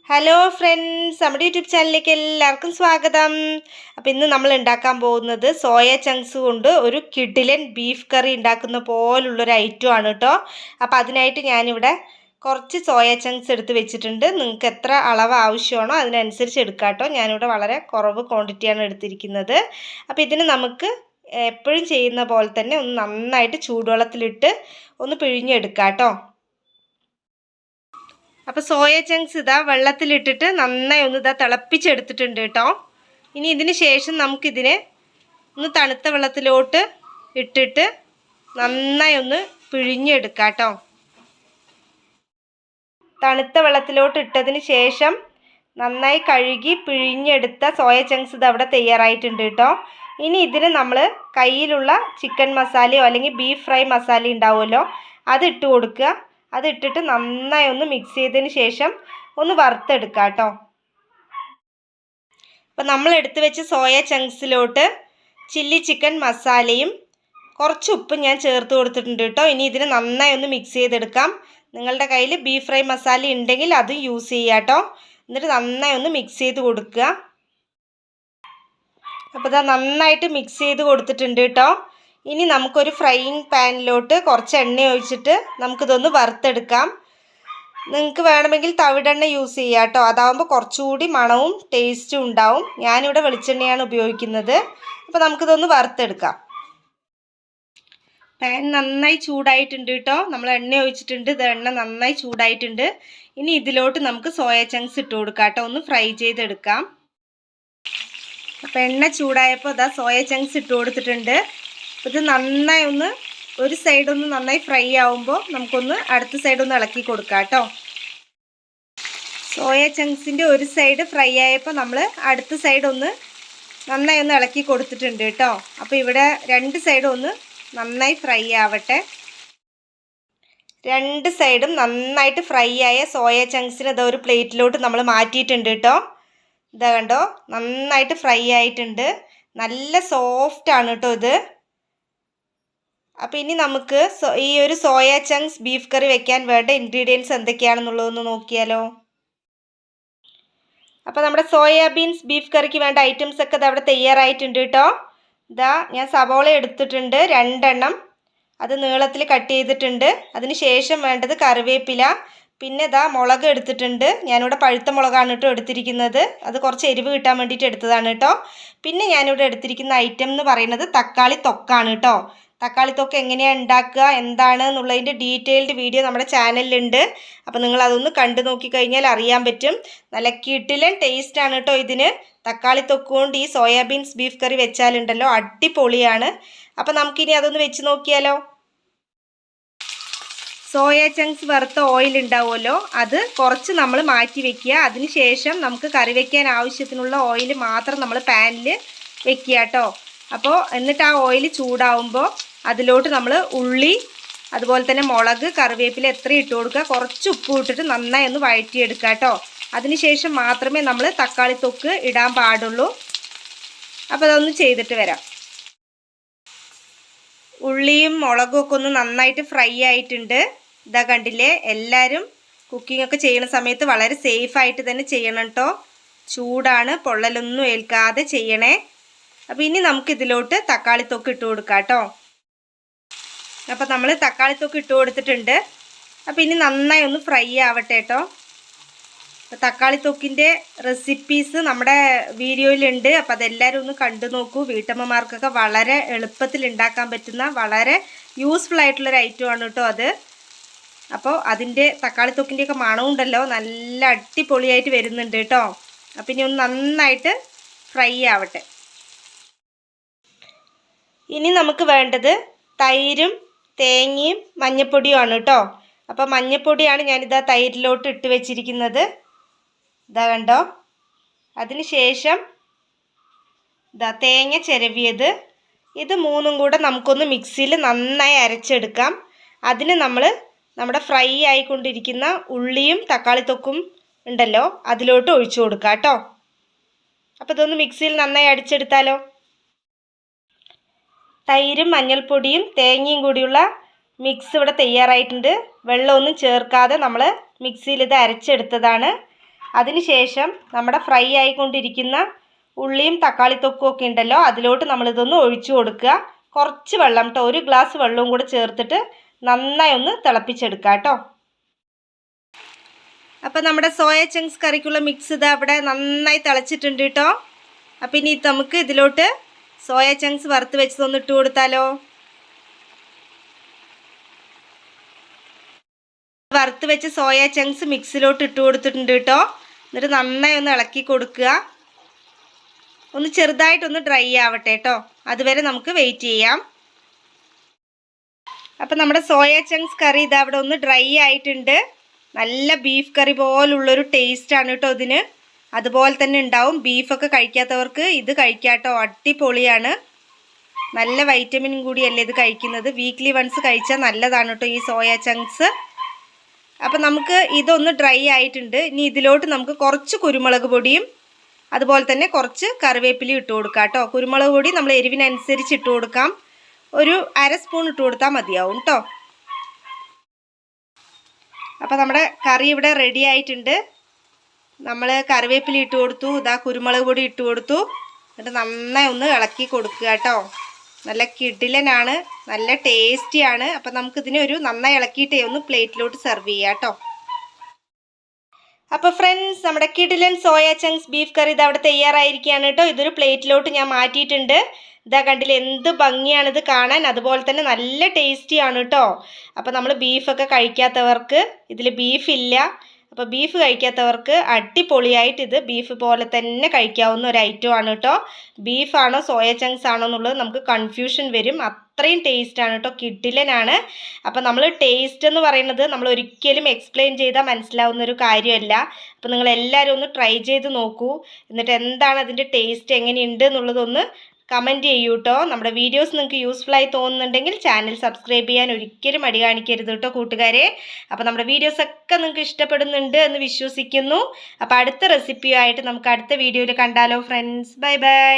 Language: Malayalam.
ഹലോ ഫ്രണ്ട്സ്, നമ്മുടെ യൂട്യൂബ് ചാനലിലേക്ക് എല്ലാവർക്കും സ്വാഗതം. അപ്പോൾ ഇന്ന് നമ്മൾ ഉണ്ടാക്കാൻ പോകുന്നത് സോയ ചങ്ക്സ് കൊണ്ട് ഒരു കിടിലൻ ബീഫ് കറി ഉണ്ടാക്കുന്ന പോലുള്ളൊരു ഐറ്റമാണ് കേട്ടോ. അപ്പോൾ അതിനായിട്ട് ഞാനിവിടെ കുറച്ച് സോയ ചങ്ക്സ് എടുത്ത് വെച്ചിട്ടുണ്ട്. നിങ്ങൾക്ക് എത്ര അളവ് ആവശ്യമാണോ അതിനനുസരിച്ച് എടുക്കാം കേട്ടോ. ഞാനിവിടെ വളരെ കുറവ് ക്വാണ്ടിറ്റിയാണ് എടുത്തിരിക്കുന്നത്. അപ്പോൾ ഇതിന് നമുക്ക് എപ്പോഴും ചെയ്യുന്ന പോലെ തന്നെ ഒന്ന് നന്നായിട്ട് ചൂടുവെള്ളത്തിലിട്ട് ഒന്ന് പിഴിഞ്ഞെടുക്കാം കേട്ടോ. അപ്പോൾ സോയ ചങ്ക്സ് ഇതാ വെള്ളത്തിലിട്ടിട്ട് നന്നായി ഒന്ന് ഇതാ തിളപ്പിച്ചെടുത്തിട്ടുണ്ട് കേട്ടോ. ഇനി ഇതിന് ശേഷം നമുക്കിതിനെ ഒന്ന് തണുത്ത വെള്ളത്തിലോട്ട് ഇട്ടിട്ട് നന്നായി ഒന്ന് പിഴിഞ്ഞെടുക്കാം കേട്ടോ. തണുത്ത വെള്ളത്തിലോട്ട് ഇട്ടതിന് ശേഷം നന്നായി കഴുകി പിഴിഞ്ഞെടുത്ത സോയ ചങ്ക്സ് ഇത് അവിടെ തയ്യാറായിട്ടുണ്ട് കേട്ടോ. ഇനി ഇതിന് നമ്മൾ കയ്യിലുള്ള ചിക്കൻ മസാലയോ അല്ലെങ്കിൽ ബീഫ് ഫ്രൈ മസാല ഉണ്ടാവുമല്ലോ, അത് ഇട്ട് കൊടുക്കുക. അതിട്ടിട്ട് നന്നായി ഒന്ന് മിക്സ് ചെയ്തതിന് ശേഷം ഒന്ന് വറുത്തെടുക്കുക കേട്ടോ. അപ്പം നമ്മൾ എടുത്തു വെച്ച സോയ ചങ്ക്സിലോട്ട് ചില്ലി ചിക്കൻ മസാലയും കുറച്ച് ഉപ്പും ഞാൻ ചേർത്ത് കൊടുത്തിട്ടുണ്ട് കേട്ടോ. ഇനി ഇതിന് നന്നായി ഒന്ന് മിക്സ് ചെയ്തെടുക്കാം. നിങ്ങളുടെ കയ്യിൽ ബീഫ് ഫ്രൈ മസാല ഉണ്ടെങ്കിൽ അത് യൂസ് ചെയ്യുക കേട്ടോ. എന്നിട്ട് നന്നായി ഒന്ന് മിക്സ് ചെയ്ത് കൊടുക്കുക. അപ്പോൾ ഇതാ നന്നായിട്ട് മിക്സ് ചെയ്ത് കൊടുത്തിട്ടുണ്ട് കേട്ടോ. ഇനി നമുക്കൊരു ഫ്രൈയിങ് പാനിലോട്ട് കുറച്ച് എണ്ണ ഒഴിച്ചിട്ട് നമുക്കിതൊന്ന് വറുത്തെടുക്കാം. നിങ്ങൾക്ക് വേണമെങ്കിൽ തവിടെണ്ണ യൂസ് ചെയ്യാം കേട്ടോ. അതാവുമ്പോൾ കുറച്ചുകൂടി മണവും ടേസ്റ്റും ഉണ്ടാവും. ഞാനിവിടെ വെളിച്ചെണ്ണയാണ് ഉപയോഗിക്കുന്നത്. അപ്പോൾ നമുക്കിതൊന്ന് വറുത്തെടുക്കാം. പാൻ നന്നായി ചൂടായിട്ടുണ്ട് കേട്ടോ. നമ്മൾ എണ്ണ ഒഴിച്ചിട്ടുണ്ട്. ഇത് എണ്ണ നന്നായി ചൂടായിട്ടുണ്ട്. ഇനി ഇതിലോട്ട് നമുക്ക് സോയ ചങ്ക്സ് ഇട്ട് കൊടുക്കാം കേട്ടോ. ഒന്ന് ഫ്രൈ ചെയ്തെടുക്കാം. അപ്പോൾ എണ്ണ ചൂടായപ്പോൾ ഇതാ സോയ ചങ്ക്സ് ഇട്ട് കൊടുത്തിട്ടുണ്ട്. ഇത് നന്നായി ഒന്ന് ഒരു സൈഡൊന്ന് നന്നായി ഫ്രൈ ആവുമ്പോൾ നമുക്കൊന്ന് അടുത്ത സൈഡൊന്ന് ഇളക്കി കൊടുക്കാം കേട്ടോ. സോയ ചങ്ക്സിൻ്റെ ഒരു സൈഡ് ഫ്രൈ ആയപ്പോൾ നമ്മൾ അടുത്ത സൈഡ് ഒന്ന് നന്നായി ഒന്ന് ഇളക്കി കൊടുത്തിട്ടുണ്ട് കേട്ടോ. അപ്പോൾ ഇവിടെ രണ്ട് സൈഡും ഒന്ന് നന്നായി ഫ്രൈ ആവട്ടെ. രണ്ട് സൈഡും നന്നായിട്ട് ഫ്രൈ ആയ സോയ ചങ്ക്സിന് ഇതാ ഒരു പ്ലേറ്റിലോട്ട് നമ്മൾ മാറ്റിയിട്ടുണ്ട് കേട്ടോ. ഇതാ കണ്ടോ, നന്നായിട്ട് ഫ്രൈ ആയിട്ടുണ്ട്. നല്ല സോഫ്റ്റാണ് കേട്ടോ ഇത്. അപ്പോൾ ഇനി നമുക്ക് ഈ ഒരു സോയ ചങ്ക്സ് ബീഫ് കറി വെക്കാൻ വേണ്ട ഇൻഗ്രീഡിയൻസ് എന്തൊക്കെയാണെന്നുള്ളതൊന്ന് നോക്കിയാലോ. അപ്പോൾ നമ്മുടെ സോയാബീൻസ് ബീഫ് കറിക്ക് വേണ്ട ഐറ്റംസ് ഒക്കെ ഇത് അവിടെ തയ്യാറായിട്ടുണ്ട് കേട്ടോ. ഇതാ ഞാൻ സവോള എടുത്തിട്ടുണ്ട് 2 എണ്ണം. അത് നീളത്തിൽ കട്ട് ചെയ്തിട്ടുണ്ട്. അതിന് ശേഷം വേണ്ടത് കറിവേപ്പില, പിന്നെ ഇതാ മുളക് എടുത്തിട്ടുണ്ട്. ഞാനിവിടെ പഴുത്ത മുളകാണ് കേട്ടോ എടുത്തിരിക്കുന്നത്. അത് കുറച്ച് എരിവ് കിട്ടാൻ വേണ്ടിയിട്ട് എടുത്തതാണ് കേട്ടോ. പിന്നെ ഞാനിവിടെ എടുത്തിരിക്കുന്ന ഐറ്റം എന്ന് പറയുന്നത് തക്കാളി തൊക്കാണ് കേട്ടോ. തക്കാളി തൊക്ക് എങ്ങനെയാണ് ഉണ്ടാക്കുക എന്താണ് എന്നുള്ളതിൻ്റെ ഡീറ്റെയിൽഡ് വീഡിയോ നമ്മുടെ ചാനലിലുണ്ട്. അപ്പോൾ നിങ്ങൾ അതൊന്ന് കണ്ടു നോക്കിക്കഴിഞ്ഞാൽ അറിയാൻ പറ്റും. നല്ല കിടിലൻ ടേസ്റ്റാണ് കേട്ടോ ഇതിന്. തക്കാളി തൊക്ക് കൊണ്ട് ഈ സോയാബീൻസ് ബീഫ് കറി വെച്ചാലുണ്ടല്ലോ അടിപൊളിയാണ്. അപ്പോൾ നമുക്കിനി അതൊന്ന് വെച്ച് നോക്കിയാലോ. സോയ ചങ്ക്സ് വറുത്ത ഓയിൽ ഉണ്ടാവുമല്ലോ, അത് കുറച്ച് നമ്മൾ മാറ്റി വെക്കുക. അതിന് ശേഷം നമുക്ക് കറി വയ്ക്കാൻ ആവശ്യത്തിനുള്ള ഓയിൽ മാത്രം നമ്മൾ പാനിൽ വെക്കുക കേട്ടോ. അപ്പോൾ എന്നിട്ട് ആ ഓയിൽ ചൂടാവുമ്പോൾ അതിലോട്ട് നമ്മൾ ഉള്ളി, അതുപോലെ തന്നെ മുളക്, കറിവേപ്പില എത്ര ഇട്ട് കൊടുക്കുക. കുറച്ച് ഉപ്പ് ഇട്ടിട്ട് നന്നായി ഒന്ന് വഴറ്റിയെടുക്കുക കേട്ടോ. അതിന് ശേഷം മാത്രമേ നമ്മൾ തക്കാളി തൊക്ക് ഇടാൻ പാടുള്ളൂ. അപ്പോൾ അതൊന്ന് ചെയ്തിട്ട് വരാം. ഉള്ളിയും മുളകും ഒക്കെ ഒന്ന് നന്നായിട്ട് ഫ്രൈ ആയിട്ടുണ്ട്. ഇതാ കണ്ടില്ലേ, എല്ലാവരും കുക്കിംഗ് ഒക്കെ ചെയ്യുന്ന സമയത്ത് വളരെ സേഫായിട്ട് തന്നെ ചെയ്യണം കേട്ടോ. ചൂടാണ്, പൊള്ളലൊന്നും ഏൽക്കാതെ ചെയ്യണേ. അപ്പോൾ ഇനി നമുക്കിതിലോട്ട് തക്കാളി തൊക്ക് ഇട്ട് കൊടുക്കാം കേട്ടോ. അപ്പോൾ നമ്മൾ തക്കാളി തൊക്ക് ഇട്ട് കൊടുത്തിട്ടുണ്ട്. അപ്പോൾ ഇനി നന്നായി ഒന്ന് ഫ്രൈ ആവട്ടെ കേട്ടോ. അപ്പോൾ തക്കാളി തൊക്കിൻ്റെ റെസിപ്പീസ് നമ്മുടെ വീഡിയോയിലുണ്ട്. അപ്പോൾ അതെല്ലാവരും ഒന്ന് കണ്ടു നോക്കൂ. വീട്ടമ്മമാർക്കൊക്കെ വളരെ എളുപ്പത്തിൽ ഉണ്ടാക്കാൻ പറ്റുന്ന വളരെ യൂസ്ഫുൾ ആയിട്ടുള്ളൊരു ഐറ്റമാണ് കേട്ടോ അത്. അപ്പോൾ അതിൻ്റെ തക്കാളി തൊക്കിൻ്റെയൊക്കെ മണമുണ്ടല്ലോ നല്ല അടിപൊളിയായിട്ട് വരുന്നുണ്ട് കേട്ടോ. അപ്പോൾ ഇനി ഒന്ന് നന്നായിട്ട് ഫ്രൈ ആവട്ടെ. ഇനി നമുക്ക് വേണ്ടത് തൈരും തേങ്ങയും മഞ്ഞൾപ്പൊടിയുമാണ് കേട്ടോ. അപ്പോൾ മഞ്ഞൾപ്പൊടിയാണ് ഞാനിതാ തൈരിലോട്ട് ഇട്ട് വെച്ചിരിക്കുന്നത്. ഇതാ കണ്ടോ. അതിന് ശേഷം ഇതാ തേങ്ങ ചിരവിയത്. ഇത് മൂന്നും കൂടെ നമുക്കൊന്ന് മിക്സിയിൽ നന്നായി അരച്ചെടുക്കാം. അതിന് നമ്മൾ നമ്മുടെ ഫ്രൈ ആയിക്കൊണ്ടിരിക്കുന്ന ഉള്ളിയും തക്കാളി തൊക്കും ഉണ്ടല്ലോ അതിലോട്ട് ഒഴിച്ചു കൊടുക്കാം കേട്ടോ. അപ്പോൾ ഇതൊന്ന് മിക്സിയിൽ നന്നായി അടിച്ചെടുത്താലോ. തൈരും മഞ്ഞൾപ്പൊടിയും തേങ്ങയും കൂടിയുള്ള മിക്സ് ഇവിടെ തയ്യാറായിട്ടുണ്ട്. വെള്ളമൊന്നും ചേർക്കാതെ നമ്മൾ മിക്സിയിൽ ഇത് അരച്ചെടുത്തതാണ്. അതിനുശേഷം നമ്മുടെ ഫ്രൈ ആയിക്കൊണ്ടിരിക്കുന്ന ഉള്ളിയും തക്കാളി തൊക്കും ഒക്കെ ഉണ്ടല്ലോ, അതിലോട്ട് നമ്മളിതൊന്ന് ഒഴിച്ചു കൊടുക്കുക. കുറച്ച് വെള്ളം കേട്ടോ, 1 ഗ്ലാസ് വെള്ളവും കൂടെ ചേർത്തിട്ട് നന്നായി ഒന്ന് തിളപ്പിച്ചെടുക്കുക കേട്ടോ. അപ്പം നമ്മുടെ സോയ ചങ്ക്സ് കറിക്കുള്ള മിക്സ് ഇത് അവിടെ നന്നായി തിളച്ചിട്ടുണ്ട് കേട്ടോ. അപ്പം ഇനി നമുക്ക് ഇതിലോട്ട് സോയ ചങ്ക്സ് വറുത്ത് വെച്ചതൊന്ന് ഇട്ട് കൊടുത്താലോ. വറുത്ത് വെച്ച് സോയ ചങ്ക്സ് മിക്സിലോട്ട് ഇട്ട് കൊടുത്തിട്ടുണ്ട് കേട്ടോ. എന്നിട്ട് നന്നായി ഒന്ന് ഇളക്കി കൊടുക്കുക. ഒന്ന് ചെറുതായിട്ടൊന്ന് ഡ്രൈ ആവട്ടെ കേട്ടോ, അതുവരെ നമുക്ക് വെയിറ്റ് ചെയ്യാം. അപ്പം നമ്മുടെ സോയ ചങ്ക്സ് കറി ഇത് അവിടെ ഒന്ന് ഡ്രൈ ആയിട്ടുണ്ട്. നല്ല ബീഫ് കറി പോലുള്ളൊരു ടേസ്റ്റാണ് കേട്ടോ ഇതിന്. അതുപോലെ തന്നെ ഉണ്ടാവും. ബീഫൊക്കെ കഴിക്കാത്തവർക്ക് ഇത് കഴിക്കാട്ടോ, അടിപൊളിയാണ്. നല്ല വൈറ്റമിൻ കൂടിയല്ലേ ഇത് കഴിക്കുന്നത്. വീക്ക്ലി വൺസ് കഴിച്ചാൽ നല്ലതാണ് കേട്ടോ ഈ സോയ ചങ്ക്സ്. അപ്പം നമുക്ക് ഇതൊന്ന് ഡ്രൈ ആയിട്ടുണ്ട്. ഇനി ഇതിലോട്ട് നമുക്ക് കുറച്ച് കുരുമുളക് പൊടിയും അതുപോലെ തന്നെ കുറച്ച് കറിവേപ്പിലയും ഇട്ട് കൊടുക്കാം കേട്ടോ. കുരുമുളക് പൊടി നമ്മൾ എരിവിനനുസരിച്ച് ഇട്ട് കൊടുക്കാം. ഒരു 1/2 സ്പൂൺ ഇട്ട് കൊടുത്താൽ മതിയാവും കേട്ടോ. അപ്പോൾ നമ്മുടെ കറി ഇവിടെ റെഡി ആയിട്ടുണ്ട്. നമ്മൾ കറിവേപ്പില ഇട്ട് കൊടുത്തു, ഇതാ കുരുമുളക് പൊടി ഇട്ട് കൊടുത്തു. എന്നിട്ട് നന്നായി ഒന്ന് ഇളക്കി കൊടുക്കുക കേട്ടോ. നല്ല കിടിലനാണ്, നല്ല ടേസ്റ്റിയാണ്. അപ്പം നമുക്കിതിനെ ഒരു നന്നായി ഇളക്കിയിട്ടേ ഒന്ന് പ്ലേറ്റിലോട്ട് സെർവ് ചെയ്യാം കേട്ടോ. അപ്പോൾ ഫ്രണ്ട്സ്, നമ്മുടെ കിടിലൻ സോയ ചങ്ക്സ് ബീഫ് കറി ഇത് അവിടെ തയ്യാറായിരിക്കുകയാണ് കേട്ടോ. ഇതൊരു പ്ലേറ്റിലോട്ട് ഞാൻ മാറ്റിയിട്ടുണ്ട്. ഇതാ കണ്ടില്ല, എന്ത് ഭംഗിയാണിത് കാണാൻ. അതുപോലെ തന്നെ നല്ല ടേസ്റ്റിയാണ് കേട്ടോ. അപ്പോൾ നമ്മൾ ബീഫൊക്കെ കഴിക്കാത്തവർക്ക്, ഇതിൽ ബീഫില്ല, അപ്പോൾ ബീഫ് കഴിക്കാത്തവർക്ക് അടിപൊളിയായിട്ട് ഇത് ബീഫ് പോലെ തന്നെ കഴിക്കാവുന്ന ഒരു ഐറ്റമാണ് കേട്ടോ. ബീഫാണോ സോയ ചങ്ക്സ് ആണോ എന്നുള്ളത് നമുക്ക് കൺഫ്യൂഷൻ വരും. അത്രയും ടേസ്റ്റാണ് കേട്ടോ, കിടിലനാണ്. അപ്പോൾ നമ്മൾ ടേസ്റ്റ് എന്ന് പറയുന്നത് നമ്മൾ ഒരിക്കലും എക്സ്പ്ലെയിൻ ചെയ്താൽ മനസ്സിലാവുന്നൊരു കാര്യമല്ല. അപ്പോൾ നിങ്ങൾ എല്ലാവരും ഒന്ന് ട്രൈ ചെയ്ത് നോക്കൂ. എന്നിട്ട് എന്താണ് അതിൻ്റെ ടേസ്റ്റ് എങ്ങനെയുണ്ട് എന്നുള്ളതൊന്ന് കമൻറ്റ് ചെയ്യൂ കേട്ടോ. നമ്മുടെ വീഡിയോസ് നിങ്ങൾക്ക് യൂസ്ഫുള്ളായി തോന്നുന്നുണ്ടെങ്കിൽ ചാനൽ സബ്സ്ക്രൈബ് ചെയ്യാൻ ഒരിക്കലും മടി കാണിക്കരുത് കേട്ടോ കൂട്ടുകാരെ. അപ്പോൾ നമ്മുടെ വീഡിയോസൊക്കെ നിങ്ങൾക്ക് ഇഷ്ടപ്പെടുന്നുണ്ട് എന്ന് വിശ്വസിക്കുന്നു. അപ്പോൾ അടുത്ത റെസിപ്പിയുമായിട്ട് നമുക്ക് അടുത്ത വീഡിയോയിൽ കണ്ടാലോ ഫ്രണ്ട്സ്. Bye bye.